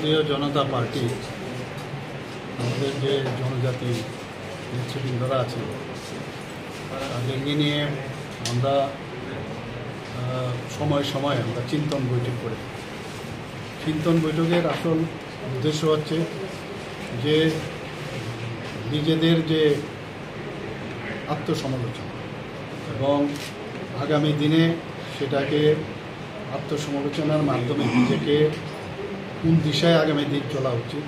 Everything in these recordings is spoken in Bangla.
ভারতীয় জনতা পার্টি আমাদের যে জনজাতি নেতৃবৃন্দরা আছে তাদেরকে নিয়ে আমরা সময় সময় আমরা চিন্তন বৈঠক করি। চিন্তন বৈঠকের আসল উদ্দেশ্য হচ্ছে যে নিজেদের যে আত্মসমালোচনা এবং আগামী দিনে সেটাকে আত্মসমালোচনার মাধ্যমে নিজেকে কোন দিশায় আগামী দিন চলা উচিত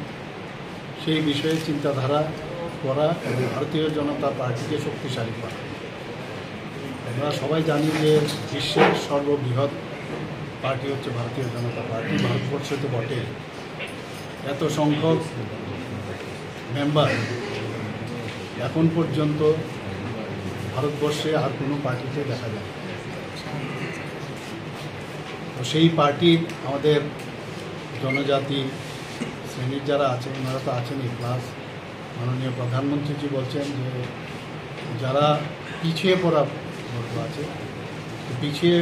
সেই বিষয়ে চিন্তাধারা করা এবং ভারতীয় জনতা পার্টিকে শক্তিশালী করা। আমরা সবাই জানি যে বিশ্বের সর্ববৃহৎ পার্টি হচ্ছে ভারতীয় জনতা পার্টি। ভারতবর্ষে তো বটে, এত সংখ্যক মেম্বার এখন পর্যন্ত ভারতবর্ষে আর কোনো পার্টিতে দেখা যায়। তো সেই পার্টির আমাদের জনজাতি শ্রেণীর যারা আছে ওনারা তো আছেনই, প্লাস মাননীয় প্রধানমন্ত্রীজি বলছেন যে যারা পিছিয়ে পড়া বর্গ আছে, পিছিয়ে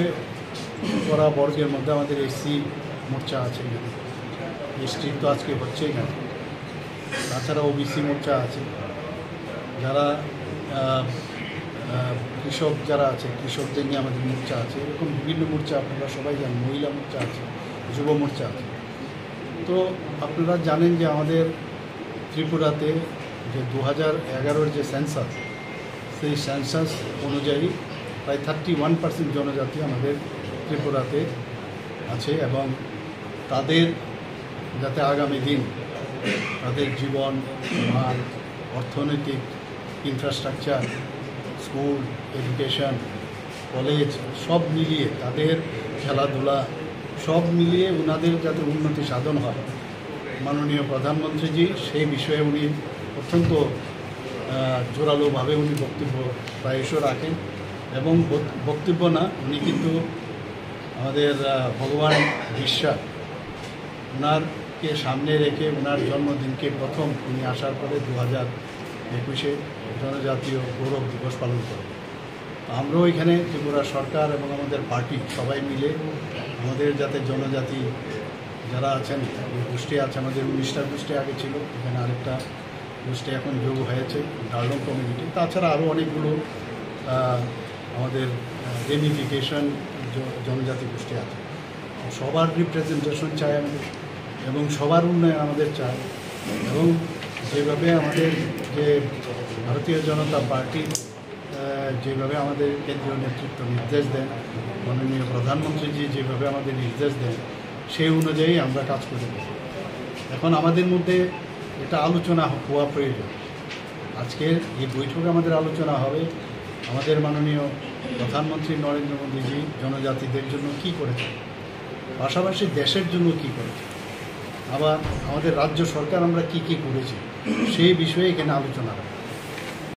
পড়া বর্গের মধ্যে আমাদের এসসি মোর্চা আছে, এসটি তো আজকে হচ্ছেই না, তাছাড়া ওবিসি মোর্চা আছে, যারা কৃষক যারা আছে কৃষকদের নিয়ে আমাদের মোর্চা আছে, এরকম বিভিন্ন মোর্চা আপনারা সবাই জানেন, মহিলা মোর্চা আছে, যুব মোর্চা আছে। তো আপনারা জানেন যে আমাদের ত্রিপুরাতে যে 2011 যে সেন্সাস, সেই সেন্সাস অনুযায়ী প্রায় 31% জনজাতি আমাদের ত্রিপুরাতে আছে এবং তাদের যাতে আগামী দিন তাদের জীবন, মান, অর্থনৈতিক ইনফ্রাস্ট্রাকচার, স্কুল, এডুকেশন, কলেজ সব মিলিয়ে তাদের খেলাধুলা সব মিলিয়ে ওনাদের যাতে উন্নতি সাধন হয়, মাননীয় প্রধানমন্ত্রীজি সেই বিষয়ে উনি অত্যন্ত জোরালোভাবে উনি বক্তব্য প্রায়শই রাখেন এবং বক্তব্য না, উনি কিন্তু আমাদের ভগবান বিশ্বা ওনারকে সামনে রেখে ওনার জন্মদিনকে প্রথম উনি আসার পরে 2021-এ জনজাতীয় গৌরব দিবস পালন করে। আমরাও এখানে ত্রিপুরা সরকার এবং আমাদের পার্টি সবাই মিলে আমাদের যাতে জনজাতি যারা আছেন, গোষ্ঠী আছে, আমাদের 19টা গোষ্ঠী আগে ছিল, এখানে আরেকটা গোষ্ঠী এখন যোগ হয়েছে ডার্লং কমিউনিটি, তাছাড়া আরও অনেকগুলো আমাদের রেমিফিকেশন জনজাতি গোষ্ঠী আছে। সবার রিপ্রেজেন্টেশন চাই আমাদের এবং সবার উন্নয়ন আমাদের চাই এবং যেভাবে আমাদের যে ভারতীয় জনতা পার্টি যেভাবে আমাদের কেন্দ্রীয় নেতৃত্ব নির্দেশ দেন, মাননীয় প্রধানমন্ত্রীজি যেভাবে আমাদের নির্দেশ দেন সেই অনুযায়ী আমরা কাজ করে থাকি। এখন আমাদের মধ্যে এটা আলোচনা হওয়া প্রয়োজন। আজকের এই বৈঠকে আমাদের আলোচনা হবে আমাদের মাননীয় প্রধানমন্ত্রী নরেন্দ্র মোদীজি জনজাতিদের জন্য কী করেছেন, পাশাপাশি দেশের জন্য কী করেছে, আবার আমাদের রাজ্য সরকার আমরা কী কী করেছি সেই বিষয়ে এখানে আলোচনা হবে।